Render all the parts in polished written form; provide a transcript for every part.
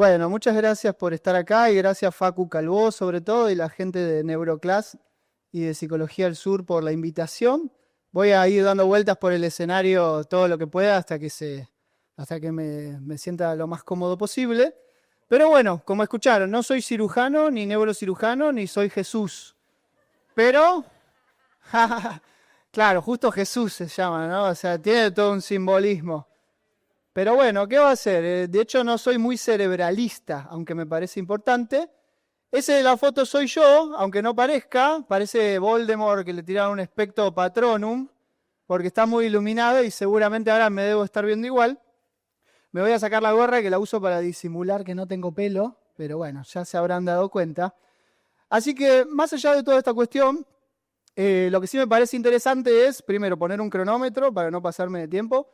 Bueno, muchas gracias por estar acá y gracias Facu Calvó sobre todo y la gente de Neuroclass y de Psicología del Sur por la invitación. Voy a ir dando vueltas por el escenario todo lo que pueda hasta que me sienta lo más cómodo posible. Pero bueno, como escucharon, no soy cirujano, ni neurocirujano, ni soy Jesús. Pero, claro, justo Jesús se llama, ¿no? O sea, tiene todo un simbolismo. Pero bueno, ¿qué va a hacer? De hecho, no soy muy cerebralista, aunque me parece importante. Ese de la foto soy yo, aunque no parezca. Parece Voldemort que le tiraron un Expecto Patronum, porque está muy iluminado y seguramente ahora me debo estar viendo igual. Me voy a sacar la gorra que la uso para disimular que no tengo pelo, pero bueno, ya se habrán dado cuenta. Así que, más allá de toda esta cuestión, lo que sí me parece interesante es, primero, poner un cronómetro para no pasarme de tiempo.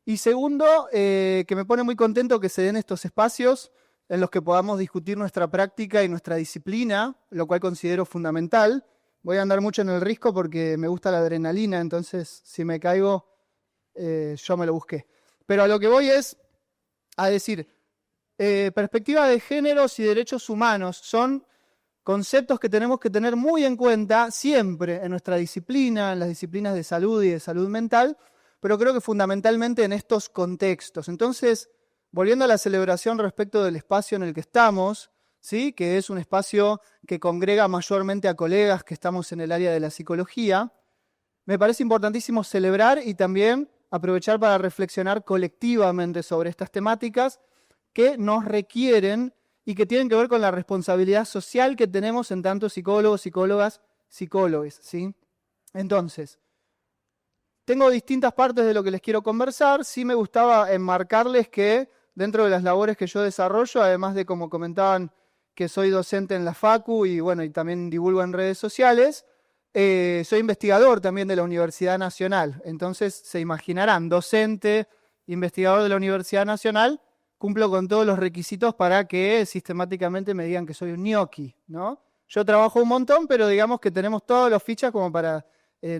Y segundo, que me pone muy contento que se den estos espacios en los que podamos discutir nuestra práctica y nuestra disciplina, lo cual considero fundamental. Voy a andar mucho en el risco porque me gusta la adrenalina, entonces si me caigo, yo me lo busqué. Pero a lo que voy es a decir, perspectiva de géneros y derechos humanos son conceptos que tenemos que tener muy en cuenta siempre en nuestra disciplina, en las disciplinas de salud y de salud mental, pero creo que fundamentalmente en estos contextos. Entonces, volviendo a la celebración respecto del espacio en el que estamos, ¿sí? Que es un espacio que congrega mayormente a colegas que estamos en el área de la psicología, me parece importantísimo celebrar y también aprovechar para reflexionar colectivamente sobre estas temáticas que nos requieren y que tienen que ver con la responsabilidad social que tenemos en tanto psicólogos, psicólogas, psicólogos, ¿sí? Entonces, tengo distintas partes de lo que les quiero conversar. Sí me gustaba enmarcarles que dentro de las labores que yo desarrollo, además de, como comentaban, que soy docente en la Facu y bueno, y también divulgo en redes sociales, soy investigador también de la Universidad Nacional. Entonces, se imaginarán, docente, investigador de la Universidad Nacional, cumplo con todos los requisitos para que sistemáticamente me digan que soy un ñoqui, ¿no? Yo trabajo un montón, pero digamos que tenemos todas las fichas como para...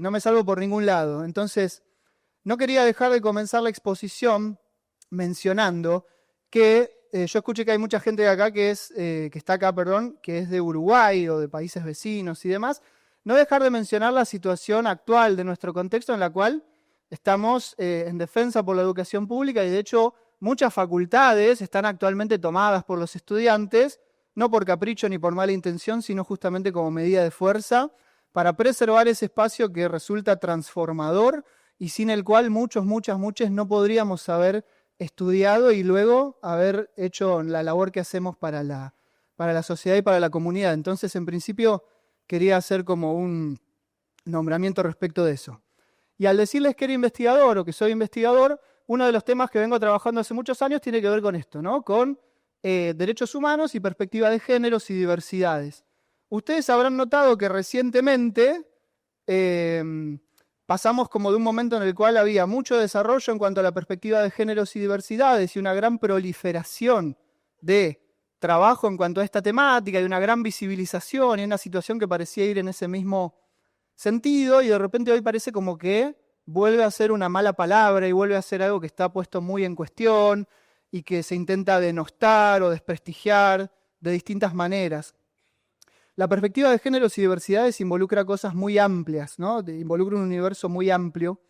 no me salvo por ningún lado. Entonces, no quería dejar de comenzar la exposición mencionando que yo escuché que hay mucha gente de acá que está acá, perdón, que es de Uruguay o de países vecinos y demás. No dejar de mencionar la situación actual de nuestro contexto en la cual estamos en defensa por la educación pública y de hecho muchas facultades están actualmente tomadas por los estudiantes, no por capricho ni por mala intención, sino justamente como medida de fuerza para preservar ese espacio que resulta transformador y sin el cual muchos no podríamos haber estudiado y luego haber hecho la labor que hacemos para la sociedad y para la comunidad. Entonces, en principio, quería hacer como un nombramiento respecto de eso. Y al decirles que era investigador o que soy investigador, uno de los temas que vengo trabajando hace muchos años tiene que ver con esto, ¿no? Con derechos humanos y perspectiva de géneros y diversidades. Ustedes habrán notado que recientemente pasamos como de un momento en el cual había mucho desarrollo en cuanto a la perspectiva de géneros y diversidades y una gran proliferación de trabajo en cuanto a esta temática y una gran visibilización y una situación que parecía ir en ese mismo sentido y de repente hoy parece como que vuelve a ser una mala palabra y vuelve a ser algo que está puesto muy en cuestión y que se intenta denostar o desprestigiar de distintas maneras. La perspectiva de géneros y diversidades involucra cosas muy amplias, ¿no? Involucra un universo muy amplio,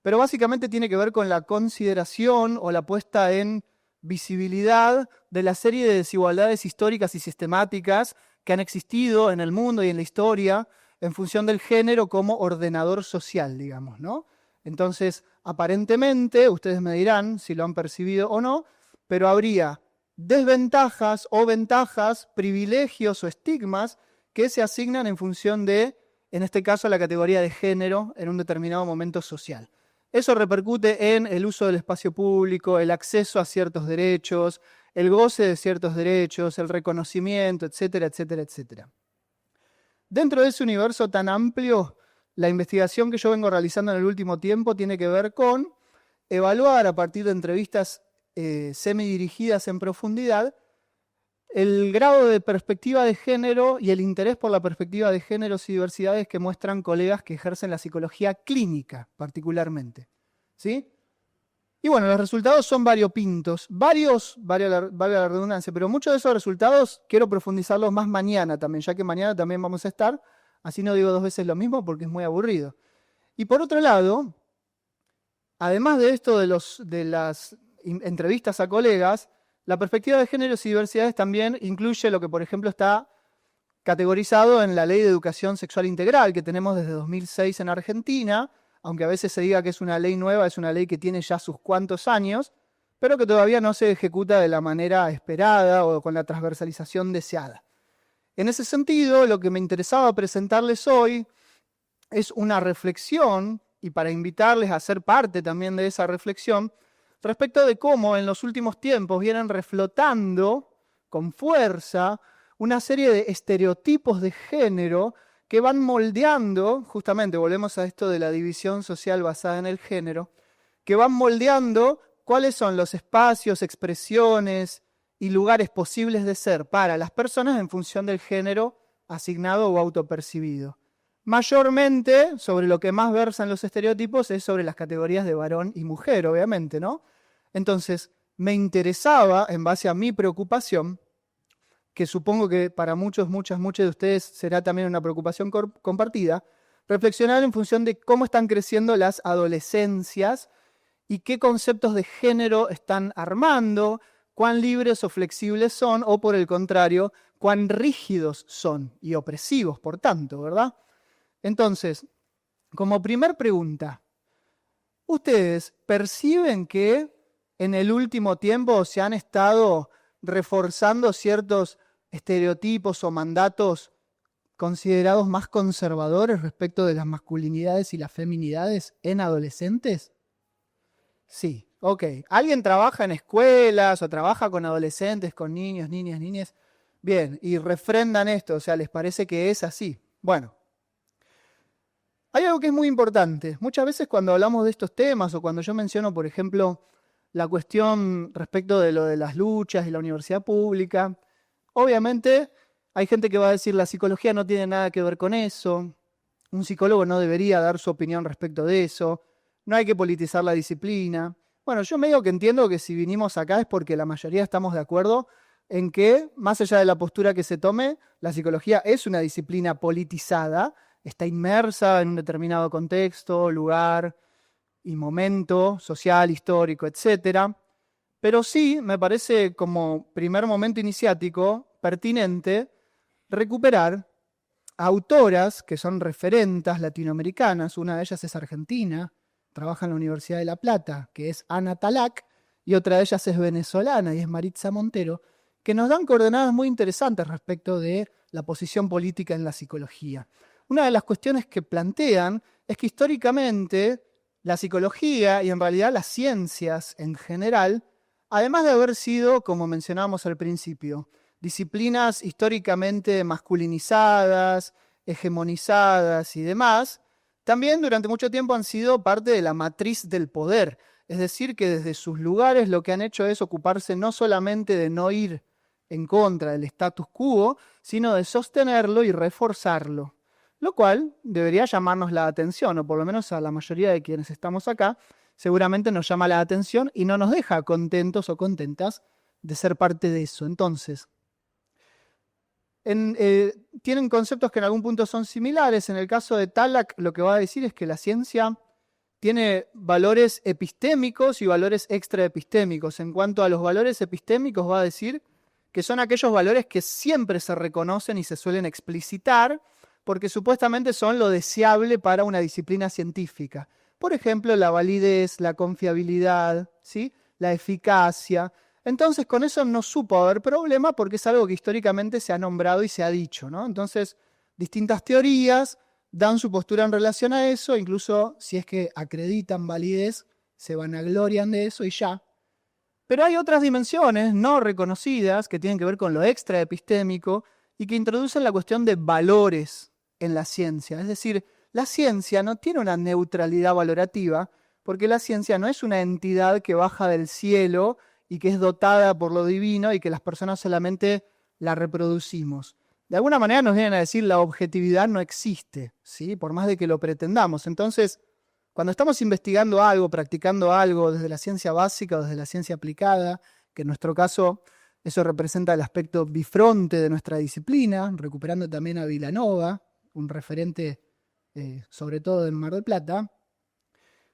pero básicamente tiene que ver con la consideración o la puesta en visibilidad de la serie de desigualdades históricas y sistemáticas que han existido en el mundo y en la historia en función del género como ordenador social, digamos, ¿no? Entonces, aparentemente, ustedes me dirán si lo han percibido o no, pero habría desventajas o ventajas, privilegios o estigmas que se asignan en función de, en este caso, la categoría de género en un determinado momento social. Eso repercute en el uso del espacio público, el acceso a ciertos derechos, el goce de ciertos derechos, el reconocimiento, etcétera, etcétera, etcétera. Dentro de ese universo tan amplio, la investigación que yo vengo realizando en el último tiempo tiene que ver con evaluar a partir de entrevistas semidirigidas en profundidad el grado de perspectiva de género y el interés por la perspectiva de géneros y diversidades que muestran colegas que ejercen la psicología clínica particularmente, ¿sí? Y bueno, los resultados son variopintos, valga la redundancia, pero muchos de esos resultados quiero profundizarlos más mañana también, ya que mañana también vamos a estar, así no digo 2 veces lo mismo porque es muy aburrido. Y por otro lado, además de esto de las entrevistas a colegas, la perspectiva de géneros y diversidades también incluye lo que, por ejemplo, está categorizado en la Ley de Educación Sexual Integral que tenemos desde 2006 en Argentina, aunque a veces se diga que es una ley nueva, es una ley que tiene ya sus cuantos años, pero que todavía no se ejecuta de la manera esperada o con la transversalización deseada. En ese sentido, lo que me interesaba presentarles hoy es una reflexión, y para invitarles a ser parte también de esa reflexión, respecto de cómo en los últimos tiempos vienen reflotando con fuerza una serie de estereotipos de género que van moldeando, justamente volvemos a esto de la división social basada en el género, que van moldeando cuáles son los espacios, expresiones y lugares posibles de ser para las personas en función del género asignado o autopercibido. Mayormente, sobre lo que más versan los estereotipos es sobre las categorías de varón y mujer, obviamente, ¿no? Entonces, me interesaba, en base a mi preocupación, que supongo que para muchos de ustedes será también una preocupación compartida, reflexionar en función de cómo están creciendo las adolescencias y qué conceptos de género están armando, cuán libres o flexibles son, o por el contrario, cuán rígidos son y opresivos, por tanto, ¿verdad? Entonces, como primer pregunta, ¿ustedes perciben que en el último tiempo se han estado reforzando ciertos estereotipos o mandatos considerados más conservadores respecto de las masculinidades y las feminidades en adolescentes? Sí, ok. ¿Alguien trabaja en escuelas o trabaja con adolescentes, con niños, niñas, niñas? Bien, y refrendan esto, o sea, ¿les parece que es así? Bueno, hay algo que es muy importante. Muchas veces cuando hablamos de estos temas o cuando yo menciono, por ejemplo, la cuestión respecto de lo de las luchas y la universidad pública, obviamente hay gente que va a decir la psicología no tiene nada que ver con eso, un psicólogo no debería dar su opinión respecto de eso, no hay que politizar la disciplina. Bueno, yo medio que entiendo que si vinimos acá es porque la mayoría estamos de acuerdo en que, más allá de la postura que se tome, la psicología es una disciplina politizada, está inmersa en un determinado contexto, lugar y momento social, histórico, etc. Pero sí me parece como primer momento iniciático pertinente recuperar autoras que son referentas latinoamericanas. Una de ellas es argentina, trabaja en la Universidad de La Plata, que es Ana Talac, y otra de ellas es venezolana y es Maritza Montero, que nos dan coordenadas muy interesantes respecto de la posición política en la psicología. Una de las cuestiones que plantean es que históricamente la psicología y en realidad las ciencias en general, además de haber sido, como mencionábamos al principio, disciplinas históricamente masculinizadas, hegemonizadas y demás, también durante mucho tiempo han sido parte de la matriz del poder. Es decir, que desde sus lugares lo que han hecho es ocuparse no solamente de no ir en contra del status quo, sino de sostenerlo y reforzarlo. Lo cual debería llamarnos la atención, o por lo menos a la mayoría de quienes estamos acá, seguramente nos llama la atención y no nos deja contentos o contentas de ser parte de eso. Entonces, tienen conceptos que en algún punto son similares. En el caso de Talac, lo que va a decir es que la ciencia tiene valores epistémicos y valores extraepistémicos. En cuanto a los valores epistémicos, va a decir que son aquellos valores que siempre se reconocen y se suelen explicitar, porque supuestamente son lo deseable para una disciplina científica. Por ejemplo, la validez, la confiabilidad, ¿sí? La eficacia. Entonces, con eso no supo haber problema porque es algo que históricamente se ha nombrado y se ha dicho, ¿no? Entonces, distintas teorías dan su postura en relación a eso, incluso si es que acreditan validez, se vanaglorian de eso y ya. Pero hay otras dimensiones no reconocidas que tienen que ver con lo extraepistémico y que introducen la cuestión de valores en la ciencia. Es decir, la ciencia no tiene una neutralidad valorativa porque la ciencia no es una entidad que baja del cielo y que es dotada por lo divino y que las personas solamente la reproducimos. De alguna manera nos vienen a decir la objetividad no existe, ¿sí? Por más de que lo pretendamos. Entonces, Cuando estamos investigando algo, practicando algo desde la ciencia básica o desde la ciencia aplicada, que en nuestro caso eso representa el aspecto bifronte de nuestra disciplina, recuperando también a Vilanova, un referente sobre todo en Mar del Plata,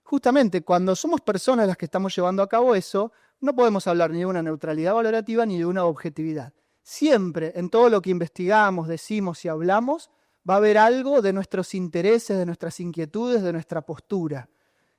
justamente cuando somos personas las que estamos llevando a cabo eso, no podemos hablar ni de una neutralidad valorativa ni de una objetividad. Siempre, en todo lo que investigamos, decimos y hablamos, va a haber algo de nuestros intereses, de nuestras inquietudes, de nuestra postura.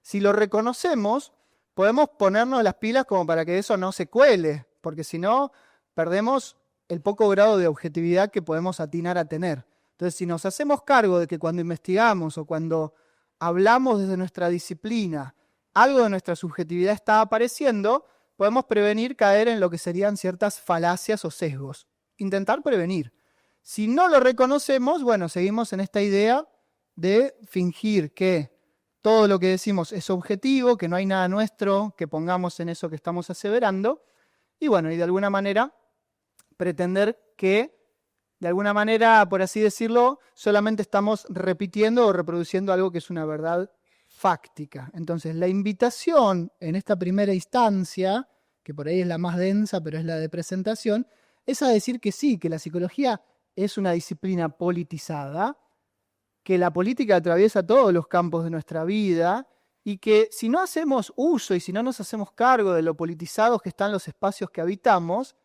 Si lo reconocemos, podemos ponernos las pilas como para que eso no se cuele, porque si no, perdemos el poco grado de objetividad que podemos atinar a tener. Entonces, si nos hacemos cargo de que cuando investigamos o cuando hablamos desde nuestra disciplina, algo de nuestra subjetividad está apareciendo, podemos prevenir caer en lo que serían ciertas falacias o sesgos. Intentar prevenir. Si no lo reconocemos, bueno, seguimos en esta idea de fingir que todo lo que decimos es objetivo, que no hay nada nuestro que pongamos en eso que estamos aseverando, y bueno, y de alguna manera pretender que, de alguna manera, por así decirlo, solamente estamos repitiendo o reproduciendo algo que es una verdad fáctica. Entonces, la invitación en esta primera instancia, que por ahí es la más densa, pero es la de presentación, es a decir que sí, que la psicología es una disciplina politizada, que la política atraviesa todos los campos de nuestra vida y que si no hacemos uso y si no nos hacemos cargo de lo politizados que están los espacios que habitamos,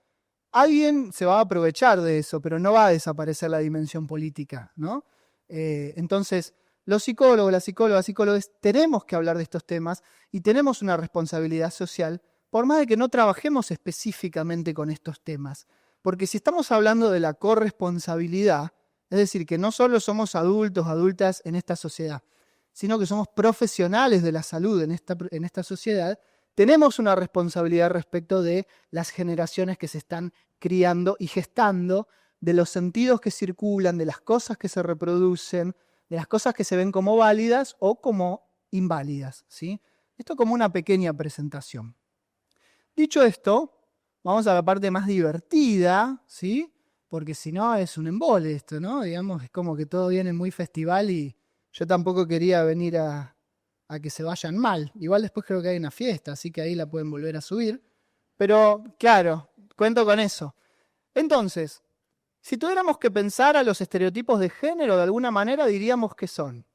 alguien se va a aprovechar de eso, pero no va a desaparecer la dimensión política, ¿no? Entonces, los psicólogos, las psicólogas, tenemos que hablar de estos temas y tenemos una responsabilidad social, por más de que no trabajemos específicamente con estos temas. Porque si estamos hablando de la corresponsabilidad, es decir, que no solo somos adultos, adultas en esta sociedad, sino que somos profesionales de la salud en esta sociedad, tenemos una responsabilidad respecto de las generaciones que se están criando y gestando, de los sentidos que circulan, de las cosas que se reproducen, de las cosas que se ven como válidas o como inválidas, ¿sí? Esto como una pequeña presentación. Dicho esto, vamos a la parte más divertida, ¿sí? Porque si no es un embole esto, ¿no? Digamos, es como que todo viene muy festival y yo tampoco quería venir a que se vayan mal. Igual después creo que hay una fiesta, así que ahí la pueden volver a subir. Pero, claro, cuento con eso. Entonces, si tuviéramos que pensar a los estereotipos de género, de alguna manera diríamos que son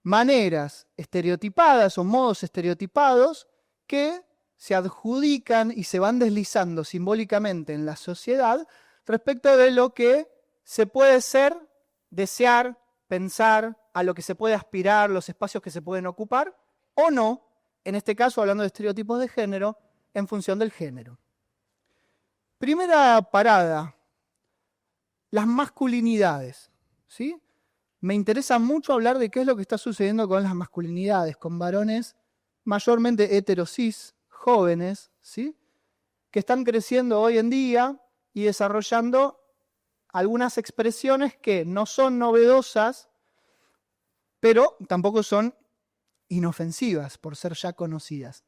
maneras estereotipadas o modos estereotipados que se adjudican y se van deslizando simbólicamente en la sociedad respecto de lo que se puede ser, desear, pensar, a lo que se puede aspirar, los espacios que se pueden ocupar, o no, en este caso hablando de estereotipos de género, en función del género. Primera parada, las masculinidades, ¿sí? Me interesa mucho hablar de qué es lo que está sucediendo con las masculinidades, con varones mayormente heterosis, jóvenes, ¿sí? Que están creciendo hoy en día y desarrollando algunas expresiones que no son novedosas, pero tampoco son inofensivas por ser ya conocidas.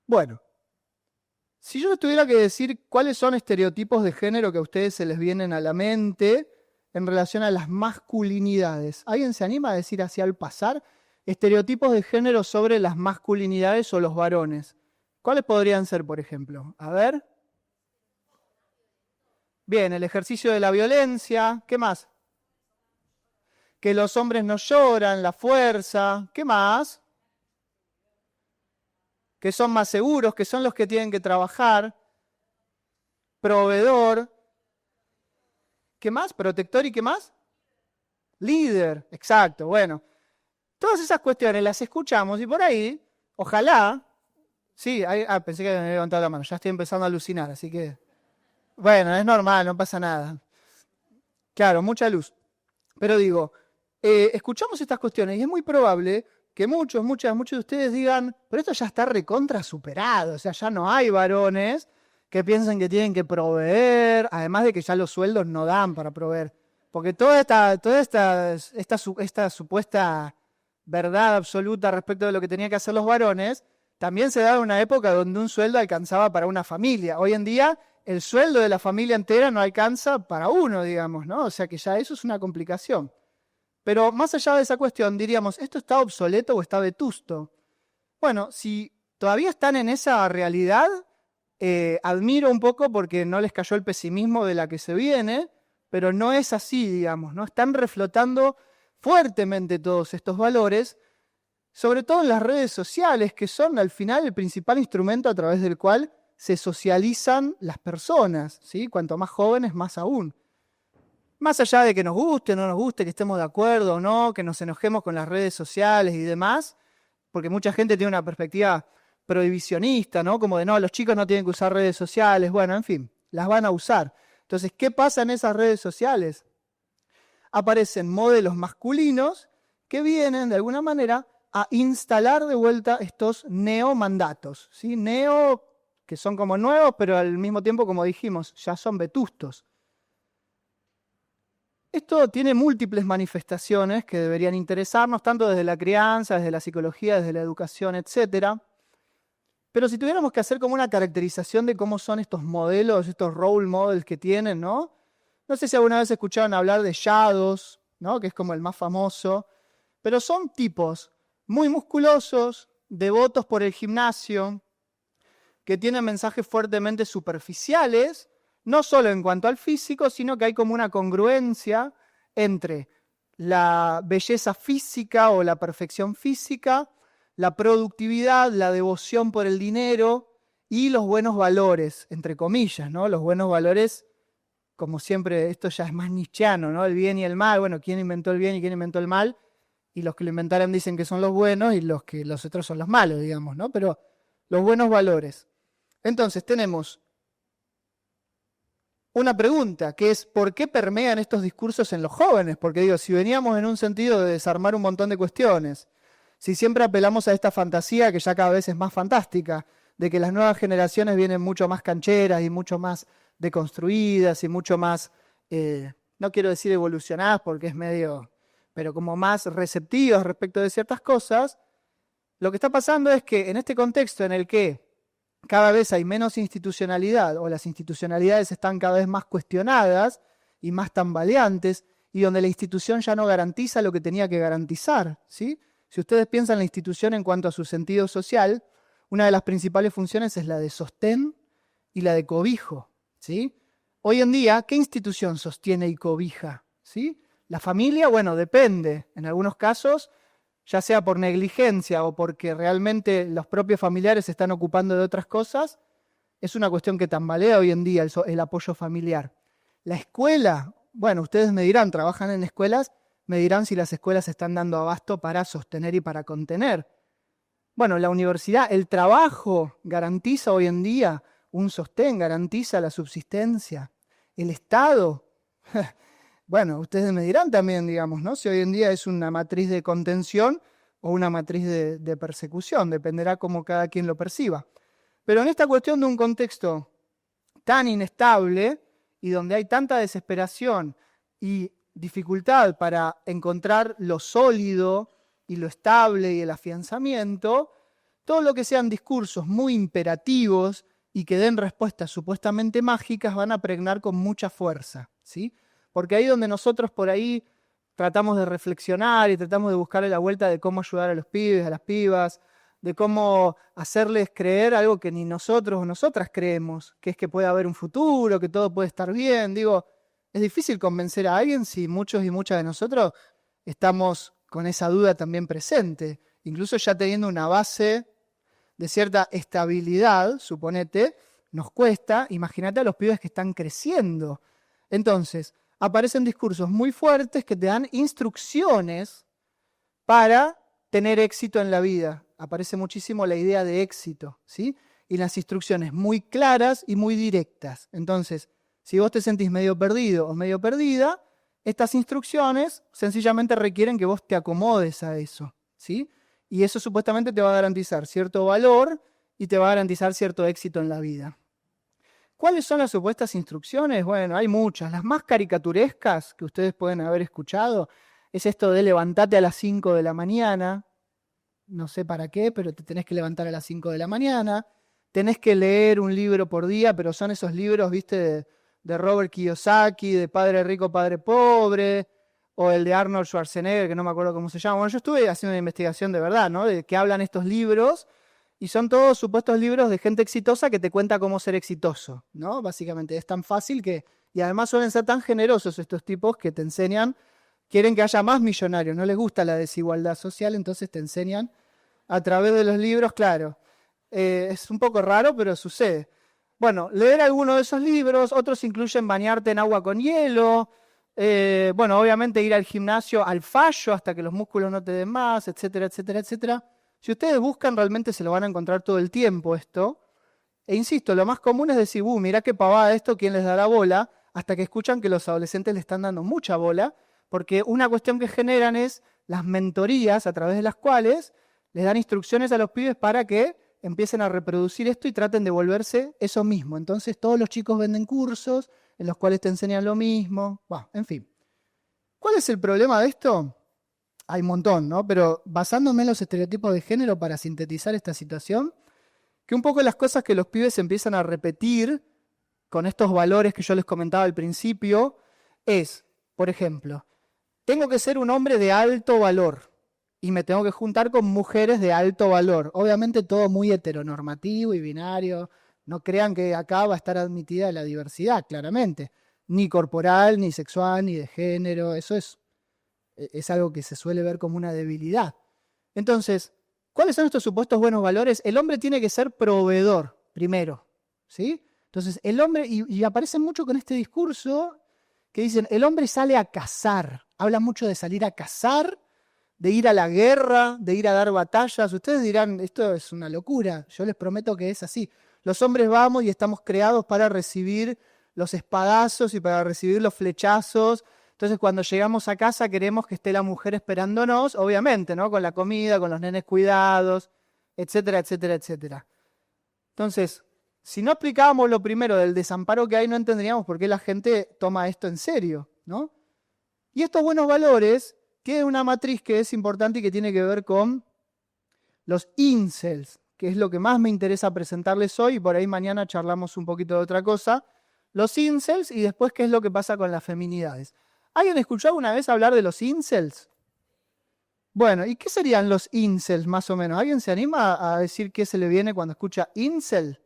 Bueno, si yo les tuviera que decir cuáles son estereotipos de género que a ustedes se les vienen a la mente en relación a las masculinidades, ¿alguien se anima a decir así al pasar? Estereotipos de género sobre las masculinidades o los varones. ¿Cuáles podrían ser, por ejemplo? A ver. Bien, el ejercicio de la violencia. ¿Qué más? Que los hombres no lloran, la fuerza. ¿Qué más? Que son más seguros, que son los que tienen que trabajar. Proveedor. ¿Qué más? Protector y ¿qué más? Líder. Exacto, bueno. Todas esas cuestiones las escuchamos y por ahí, ojalá. Sí, pensé que me había levantado la mano. Ya estoy empezando a alucinar, así que... Bueno, es normal, no pasa nada. Claro, mucha luz. Pero digo, escuchamos estas cuestiones y es muy probable que muchos de ustedes digan, pero esto ya está recontra superado, o sea, ya no hay varones que piensen que tienen que proveer, además de que ya los sueldos no dan para proveer. Porque toda esta supuesta verdad absoluta respecto de lo que tenían que hacer los varones, también se daba en una época donde un sueldo alcanzaba para una familia. Hoy en día el sueldo de la familia entera no alcanza para uno, digamos, ¿no? O sea que ya eso es una complicación. Pero más allá de esa cuestión, diríamos, ¿esto está obsoleto o está vetusto? Bueno, si todavía están en esa realidad, admiro un poco porque no les cayó el pesimismo de la que se viene, pero no es así, digamos, ¿no? Están reflotando fuertemente todos estos valores, sobre todo en las redes sociales, que son al final el principal instrumento a través del cual se socializan las personas, ¿sí? Cuanto más jóvenes, más aún. Más allá de que nos guste o no nos guste, que estemos de acuerdo o no, que nos enojemos con las redes sociales y demás, porque mucha gente tiene una perspectiva prohibicionista, ¿no? Como de, no, los chicos no tienen que usar redes sociales. Bueno, en fin, las van a usar. Entonces, ¿qué pasa en esas redes sociales? Aparecen modelos masculinos que vienen, de alguna manera, a instalar de vuelta estos neomandatos, ¿sí? Neo, que son como nuevos, pero al mismo tiempo, como dijimos, ya son vetustos. Esto tiene múltiples manifestaciones que deberían interesarnos, tanto desde la crianza, desde la psicología, desde la educación, etc. Pero si tuviéramos que hacer como una caracterización de cómo son estos modelos, estos role models que tienen, ¿no? No sé si alguna vez escucharon hablar de shadows, ¿no? Que es como el más famoso, pero son tipos muy musculosos, devotos por el gimnasio, que tienen mensajes fuertemente superficiales, no solo en cuanto al físico, sino que hay como una congruencia entre la belleza física o la perfección física, la productividad, la devoción por el dinero y los buenos valores, entre comillas, ¿no? Los buenos valores, como siempre, esto ya es más nietzscheano, ¿no? El bien y el mal, bueno, ¿quién inventó el bien y quién inventó el mal? Y los que lo inventaron dicen que son los buenos y los otros son los malos, digamos, ¿no? Pero los buenos valores. Entonces tenemos una pregunta, que es ¿por qué permean estos discursos en los jóvenes? Porque digo, si veníamos en un sentido de desarmar un montón de cuestiones, si siempre apelamos a esta fantasía que ya cada vez es más fantástica, de que las nuevas generaciones vienen mucho más cancheras y mucho más deconstruidas y mucho más, no quiero decir evolucionadas porque es medio, pero como más receptivas respecto de ciertas cosas, lo que está pasando es que en este contexto en el que cada vez hay menos institucionalidad o las institucionalidades están cada vez más cuestionadas y más tambaleantes y donde la institución ya no garantiza lo que tenía que garantizar, ¿sí? Si ustedes piensan en la institución en cuanto a su sentido social, una de las principales funciones es la de sostén y la de cobijo, ¿sí? Hoy en día, ¿qué institución sostiene y cobija? ¿Sí? La familia, bueno, depende. En algunos casos, ya sea por negligencia o porque realmente los propios familiares se están ocupando de otras cosas, es una cuestión que tambalea hoy en día el apoyo familiar. La escuela, bueno, ustedes me dirán, trabajan en escuelas, me dirán si las escuelas están dando abasto para sostener y para contener. Bueno, la universidad, el trabajo garantiza hoy en día un sostén, garantiza la subsistencia. El Estado, bueno, ustedes me dirán también, digamos, ¿no? Si hoy en día es una matriz de contención o una matriz de persecución, dependerá cómo cada quien lo perciba. Pero en esta cuestión de un contexto tan inestable y donde hay tanta desesperación y dificultad para encontrar lo sólido y lo estable y el afianzamiento, todo lo que sean discursos muy imperativos y que den respuestas supuestamente mágicas van a pregnar con mucha fuerza, ¿sí? Porque ahí donde nosotros por ahí tratamos de reflexionar y tratamos de buscarle la vuelta de cómo ayudar a los pibes, a las pibas, de cómo hacerles creer algo que ni nosotros o nosotras creemos, que es que puede haber un futuro, que todo puede estar bien. Digo, es difícil convencer a alguien si muchos y muchas de nosotros estamos con esa duda también presente, incluso ya teniendo una base de cierta estabilidad, suponete, nos cuesta. Imagínate a los pibes que están creciendo. Entonces, aparecen discursos muy fuertes que te dan instrucciones para tener éxito en la vida. Aparece muchísimo la idea de éxito, ¿sí? Y las instrucciones muy claras y muy directas. Entonces, si vos te sentís medio perdido o medio perdida, estas instrucciones sencillamente requieren que vos te acomodes a eso, ¿sí? Y eso supuestamente te va a garantizar cierto valor y te va a garantizar cierto éxito en la vida. ¿Cuáles son las supuestas instrucciones? Bueno, hay muchas. Las más caricaturescas que ustedes pueden haber escuchado es esto de levantate a las 5 de la mañana. No sé para qué, pero te tenés que levantar a las 5 de la mañana. Tenés que leer un libro por día, pero son esos libros, viste, de Robert Kiyosaki, de Padre Rico, Padre Pobre, o el de Arnold Schwarzenegger, que no me acuerdo cómo se llama. Bueno, yo estuve haciendo una investigación de verdad, ¿no? De qué hablan estos libros, y son todos supuestos libros de gente exitosa que te cuenta cómo ser exitoso, ¿no? Básicamente es tan fácil que... Y además suelen ser tan generosos estos tipos que te enseñan, quieren que haya más millonarios, no les gusta la desigualdad social, entonces te enseñan a través de los libros, claro. Es un poco raro, pero sucede. Bueno, leer alguno de esos libros, otros incluyen bañarte en agua con hielo, bueno, obviamente ir al gimnasio al fallo hasta que los músculos no te den más, etcétera, etcétera, etcétera. Si ustedes buscan, realmente se lo van a encontrar todo el tiempo esto. E insisto, lo más común es decir, mirá qué pavada esto, ¿quién les da la bola? Hasta que escuchan que los adolescentes le están dando mucha bola, porque una cuestión que generan es las mentorías a través de las cuales les dan instrucciones a los pibes para que empiecen a reproducir esto y traten de volverse eso mismo. Entonces todos los chicos venden cursos en los cuales te enseñan lo mismo. Bueno, en fin. ¿Cuál es el problema de esto? Hay un montón, ¿no? Pero basándome en los estereotipos de género para sintetizar esta situación, que un poco las cosas que los pibes empiezan a repetir con estos valores que yo les comentaba al principio es, por ejemplo, tengo que ser un hombre de alto valor y me tengo que juntar con mujeres de alto valor. Obviamente todo muy heteronormativo y binario. No crean que acá va a estar admitida la diversidad, claramente. Ni corporal, ni sexual, ni de género. Eso es algo que se suele ver como una debilidad. Entonces, ¿cuáles son estos supuestos buenos valores? El hombre tiene que ser proveedor, primero, ¿sí? Entonces, el hombre, y aparecen mucho con este discurso que dicen, el hombre sale a cazar. Habla mucho de salir a cazar, de ir a la guerra, de ir a dar batallas. Ustedes dirán, esto es una locura. Yo les prometo que es así. Los hombres vamos y estamos creados para recibir los espadazos y para recibir los flechazos. Entonces, cuando llegamos a casa queremos que esté la mujer esperándonos, obviamente, ¿no? Con la comida, con los nenes cuidados, etcétera, etcétera, etcétera. Entonces, si no aplicábamos lo primero del desamparo que hay, no entenderíamos por qué la gente toma esto en serio, ¿no? Y estos buenos valores tienen una matriz que es importante y que tiene que ver con los incels, que es lo que más me interesa presentarles hoy, y por ahí mañana charlamos un poquito de otra cosa. Los incels y después qué es lo que pasa con las feminidades. ¿Alguien escuchó alguna vez hablar de los incels? Bueno, ¿y qué serían los incels más o menos? ¿Alguien se anima a decir qué se le viene cuando escucha incel?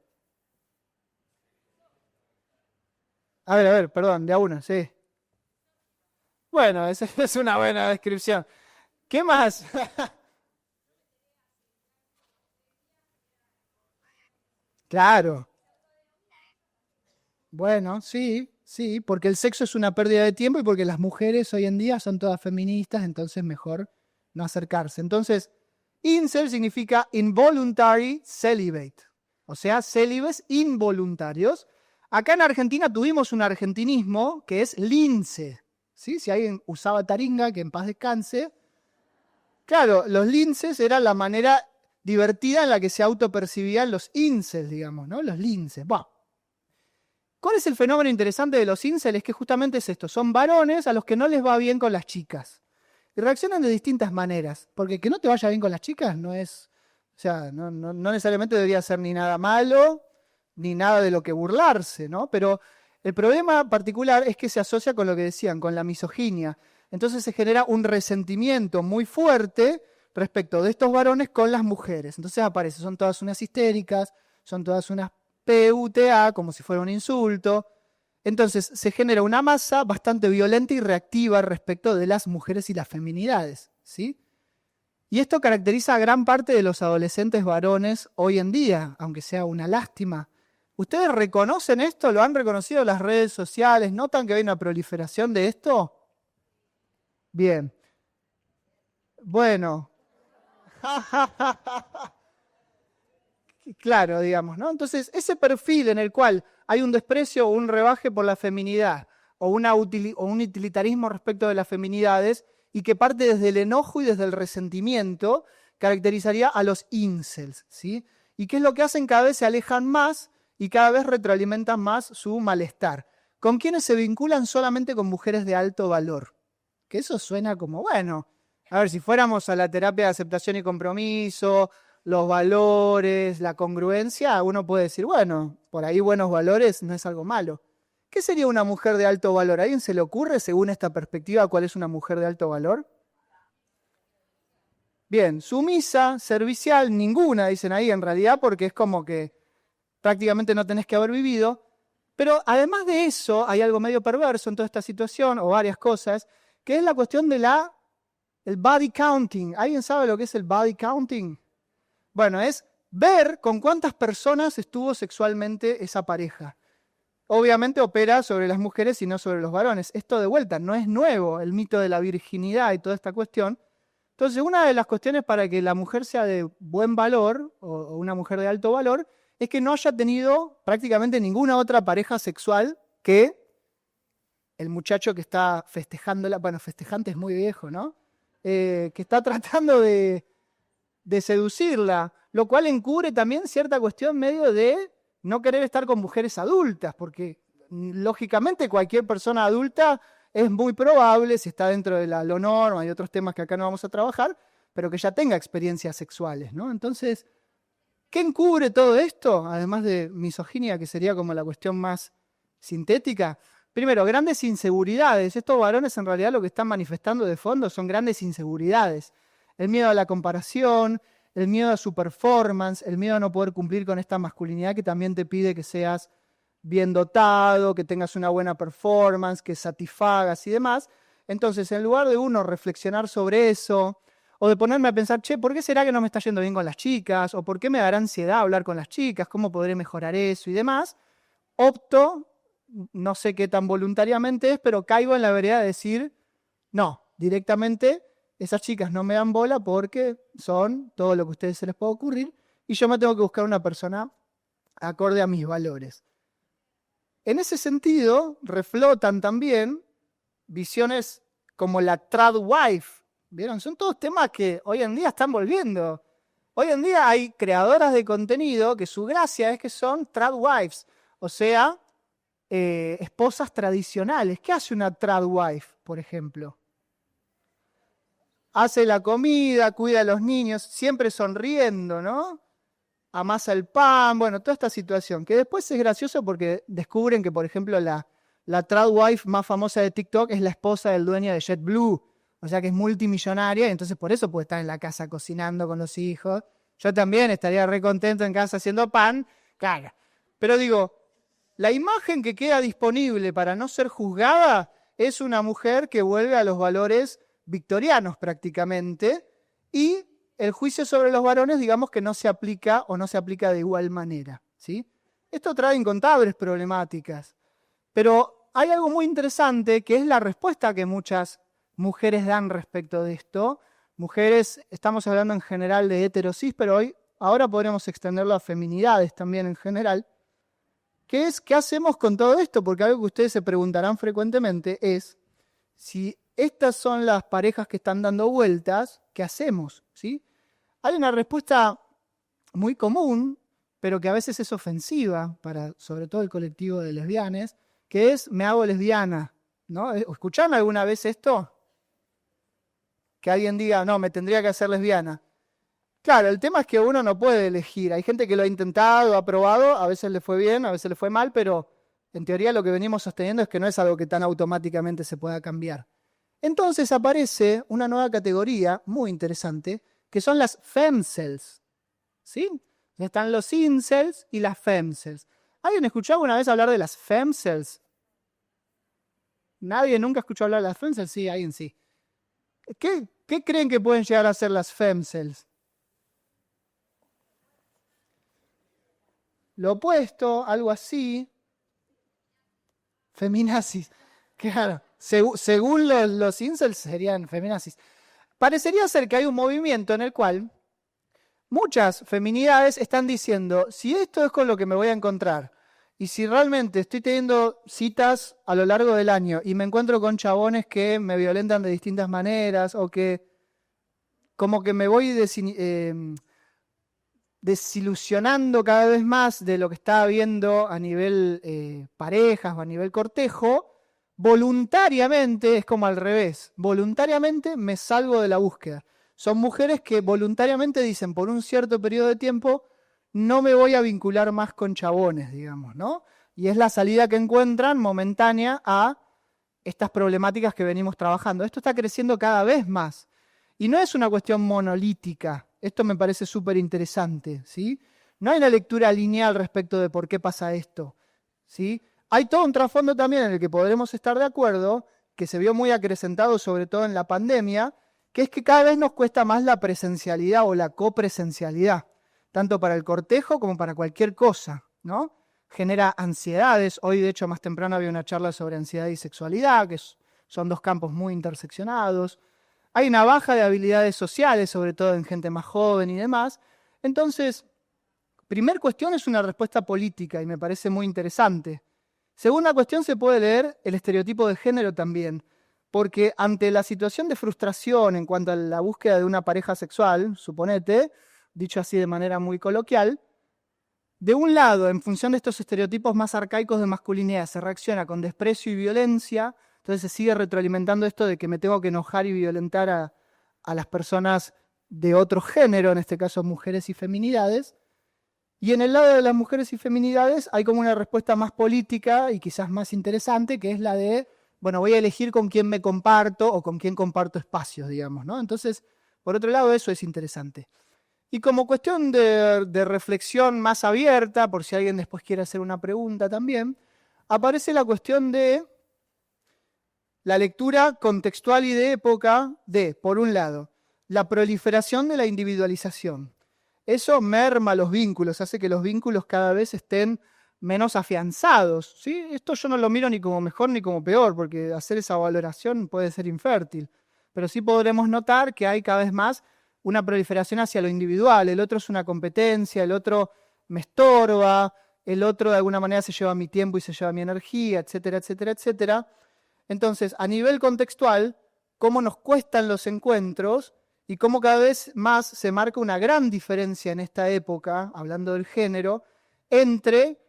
A ver, perdón, de a una, sí. Bueno, esa es una buena descripción. ¿Qué más? Claro. Bueno, sí, sí, porque el sexo es una pérdida de tiempo y porque las mujeres hoy en día son todas feministas, entonces mejor no acercarse. Entonces, incel significa involuntary celibate, o sea, célibes involuntarios. Acá en Argentina tuvimos un argentinismo que es lince, ¿sí? Si alguien usaba taringa, que en paz descanse. Claro, los linces era la manera divertida en la que se autopercibían los incels, digamos, ¿no? Los linces. Bueno, ¿cuál es el fenómeno interesante de los incels? Es que justamente es esto, son varones a los que no les va bien con las chicas. Y reaccionan de distintas maneras, porque que no te vaya bien con las chicas no es, o sea, no necesariamente debería ser ni nada malo, ni nada de lo que burlarse, ¿no? Pero el problema particular es que se asocia con lo que decían, con la misoginia. Entonces se genera un resentimiento muy fuerte respecto de estos varones con las mujeres. Entonces aparece, son todas unas histéricas, son todas unas PUTA, como si fuera un insulto. Entonces se genera una masa bastante violenta y reactiva respecto de las mujeres y las feminidades, ¿sí? Y esto caracteriza a gran parte de los adolescentes varones hoy en día, aunque sea una lástima. ¿Ustedes reconocen esto? ¿Lo han reconocido en las redes sociales? ¿Notan que hay una proliferación de esto? Bien. Bueno. Claro, digamos, ¿no? Entonces, ese perfil en el cual hay un desprecio o un rebaje por la feminidad o un utilitarismo respecto de las feminidades y que parte desde el enojo y desde el resentimiento, caracterizaría a los incels, ¿sí? ¿Y qué es lo que hacen? Cada vez se alejan más y cada vez retroalimentan más su malestar. ¿Con quiénes se vinculan? Solamente con mujeres de alto valor. Que eso suena como, bueno, a ver, si fuéramos a la terapia de aceptación y compromiso, los valores, la congruencia, uno puede decir, bueno, por ahí buenos valores no es algo malo. ¿Qué sería una mujer de alto valor? ¿A alguien se le ocurre, según esta perspectiva, cuál es una mujer de alto valor? Bien, sumisa, servicial, ninguna, dicen ahí en realidad, porque es como que prácticamente no tenés que haber vivido. Pero además de eso, hay algo medio perverso en toda esta situación, o varias cosas, que es la cuestión de el body counting. ¿Alguien sabe lo que es el body counting? Bueno, es ver con cuántas personas estuvo sexualmente esa pareja. Obviamente opera sobre las mujeres y no sobre los varones. Esto de vuelta no es nuevo, el mito de la virginidad y toda esta cuestión. Entonces, una de las cuestiones para que la mujer sea de buen valor o una mujer de alto valor es que no haya tenido prácticamente ninguna otra pareja sexual que el muchacho que está festejándola, bueno, festejante es muy viejo, ¿no? Que está tratando de seducirla, lo cual encubre también cierta cuestión medio de no querer estar con mujeres adultas, porque lógicamente cualquier persona adulta es muy probable, si está dentro de lo norma, hay otros temas que acá no vamos a trabajar, pero que ya tenga experiencias sexuales, ¿no? Entonces, ¿qué encubre todo esto? Además de misoginia, que sería como la cuestión más sintética. Primero, grandes inseguridades. Estos varones en realidad lo que están manifestando de fondo son grandes inseguridades. El miedo a la comparación, el miedo a su performance, el miedo a no poder cumplir con esta masculinidad que también te pide que seas bien dotado, que tengas una buena performance, que satisfagas y demás. Entonces, en lugar de uno reflexionar sobre eso, o de ponerme a pensar, che, ¿por qué será que no me está yendo bien con las chicas? ¿O por qué me dará ansiedad hablar con las chicas? ¿Cómo podré mejorar eso y demás? Opto, no sé qué tan voluntariamente es, pero caigo en la vereda de decir, no, directamente esas chicas no me dan bola porque son todo lo que a ustedes se les puede ocurrir y yo me tengo que buscar una persona acorde a mis valores. En ese sentido, reflotan también visiones como la trad wife. ¿Vieron? Son todos temas que hoy en día están volviendo. Hoy en día hay creadoras de contenido que su gracia es que son trad wives, o sea, esposas tradicionales. ¿Qué hace una trad wife, por ejemplo? Hace la comida, cuida a los niños, siempre sonriendo, ¿no? Amasa el pan, bueno, toda esta situación, que después es gracioso porque descubren que, por ejemplo, la trad wife más famosa de TikTok es la esposa del dueño de JetBlue, o sea que es multimillonaria y entonces por eso puede estar en la casa cocinando con los hijos. Yo también estaría re contento en casa haciendo pan, claro. Pero digo, la imagen que queda disponible para no ser juzgada es una mujer que vuelve a los valores victorianos prácticamente y el juicio sobre los varones, digamos que no se aplica o no se aplica de igual manera, ¿sí? Esto trae incontables problemáticas, pero hay algo muy interesante que es la respuesta que muchas mujeres dan respecto de esto. Mujeres, estamos hablando en general de heterosis, pero ahora podremos extenderlo a feminidades también en general, que es, ¿qué hacemos con todo esto? Porque algo que ustedes se preguntarán frecuentemente es, si estas son las parejas que están dando vueltas, ¿qué hacemos? ¿Sí? Hay una respuesta muy común, pero que a veces es ofensiva para sobre todo el colectivo de lesbianas, que es me hago lesbiana, ¿no? ¿Escucharon alguna vez esto? Que alguien diga, no, me tendría que hacer lesbiana. Claro, el tema es que uno no puede elegir. Hay gente que lo ha intentado, ha probado, a veces le fue bien, a veces le fue mal, pero en teoría lo que venimos sosteniendo es que no es algo que tan automáticamente se pueda cambiar. Entonces aparece una nueva categoría muy interesante, que son las femcels. ¿Sí? Están los incels y las femcels. ¿Alguien escuchó alguna vez hablar de las femcels? ¿Nadie nunca escuchó hablar de las femcels? Sí, alguien sí. ¿Qué creen que pueden llegar a ser las femcels? Lo opuesto, algo así. Feminazis. Claro. Según los incels serían feminazis. Parecería ser que hay un movimiento en el cual muchas feminidades están diciendo, si esto es con lo que me voy a encontrar, y si realmente estoy teniendo citas a lo largo del año y me encuentro con chabones que me violentan de distintas maneras, o que como que me voy desilusionando cada vez más de lo que estaba viendo a nivel parejas o a nivel cortejo, voluntariamente, es como al revés, voluntariamente me salgo de la búsqueda. Son mujeres que voluntariamente dicen por un cierto periodo de tiempo no me voy a vincular más con chabones, digamos, ¿no? y es la salida que encuentran momentánea a estas problemáticas que venimos trabajando. Esto está creciendo cada vez más. Y no es una cuestión monolítica. Esto me parece súper interesante, ¿sí? No hay una lectura lineal respecto de por qué pasa esto, ¿sí? Hay todo un trasfondo también en el que podremos estar de acuerdo, que se vio muy acrecentado sobre todo en la pandemia, que es que cada vez nos cuesta más la presencialidad o la copresencialidad, tanto para el cortejo como para cualquier cosa, ¿no? Genera ansiedades. Hoy, de hecho, más temprano había una charla sobre ansiedad y sexualidad, que son dos campos muy interseccionados. Hay una baja de habilidades sociales, sobre todo en gente más joven y demás. Entonces, primer cuestión es una respuesta política y me parece muy interesante. Segunda cuestión, se puede leer el estereotipo de género también, porque ante la situación de frustración en cuanto a la búsqueda de una pareja sexual, suponete, dicho así de manera muy coloquial, de un lado, en función de estos estereotipos más arcaicos de masculinidad, se reacciona con desprecio y violencia, entonces se sigue retroalimentando esto de que me tengo que enojar y violentar a las personas de otro género, en este caso mujeres y feminidades. Y en el lado de las mujeres y feminidades hay como una respuesta más política y quizás más interesante, que es la de, bueno, voy a elegir con quién me comparto o con quién comparto espacios, digamos, ¿no? Entonces, por otro lado, eso es interesante. Y como cuestión de reflexión más abierta, por si alguien después quiere hacer una pregunta también, aparece la cuestión de la lectura contextual y de época de, por un lado, la proliferación de la individualización. Eso merma los vínculos, hace que los vínculos cada vez estén menos afianzados, ¿sí? Esto yo no lo miro ni como mejor ni como peor, porque hacer esa valoración puede ser infértil. Pero sí podremos notar que hay cada vez más una proliferación hacia lo individual. El otro es una competencia, el otro me estorba, el otro de alguna manera se lleva mi tiempo y se lleva mi energía, etcétera, etcétera, etcétera. Entonces, a nivel contextual, cómo nos cuestan los encuentros y cómo cada vez más se marca una gran diferencia en esta época, hablando del género, entre,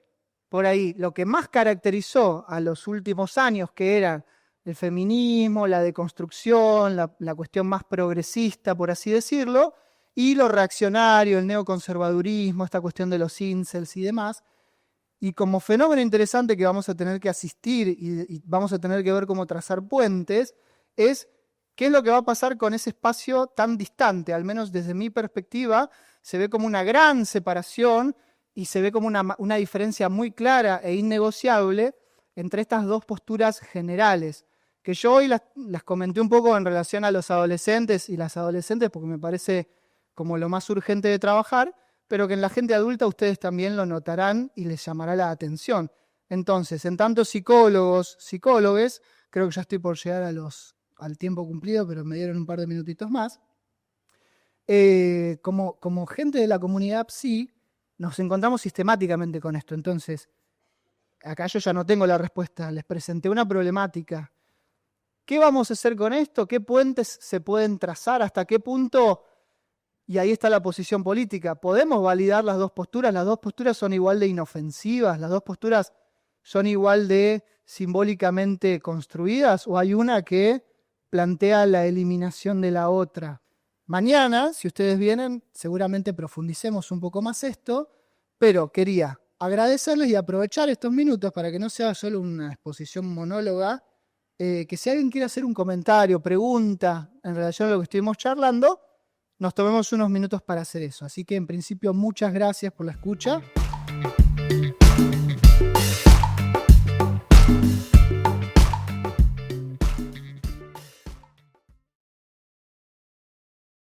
por ahí, lo que más caracterizó a los últimos años, que era el feminismo, la deconstrucción, la cuestión más progresista, por así decirlo, y lo reaccionario, el neoconservadurismo, esta cuestión de los incels y demás. Y como fenómeno interesante que vamos a tener que asistir y vamos a tener que ver cómo trazar puentes, es qué es lo que va a pasar con ese espacio tan distante. Al menos desde mi perspectiva, se ve como una gran separación y se ve como una diferencia muy clara e innegociable entre estas dos posturas generales, que yo hoy las comenté un poco en relación a los adolescentes y las adolescentes, porque me parece como lo más urgente de trabajar, pero que en la gente adulta ustedes también lo notarán y les llamará la atención. Entonces, en tanto psicólogos, psicólogues, creo que ya estoy por llegar al tiempo cumplido, pero me dieron un par de minutitos más, como gente de la comunidad psi, nos encontramos sistemáticamente con esto. Entonces, acá yo ya no tengo la respuesta, les presenté una problemática. ¿Qué vamos a hacer con esto? ¿Qué puentes se pueden trazar? ¿Hasta qué punto? Y ahí está la posición política. ¿Podemos validar las dos posturas? ¿Las dos posturas son igual de inofensivas? ¿Las dos posturas son igual de simbólicamente construidas? ¿O hay una que plantea la eliminación de la otra? Mañana, si ustedes vienen, seguramente profundicemos un poco más esto, pero quería agradecerles y aprovechar estos minutos para que no sea solo una exposición monóloga, que si alguien quiere hacer un comentario, pregunta en relación a lo que estuvimos charlando, nos tomemos unos minutos para hacer eso. Así que en principio muchas gracias por la escucha.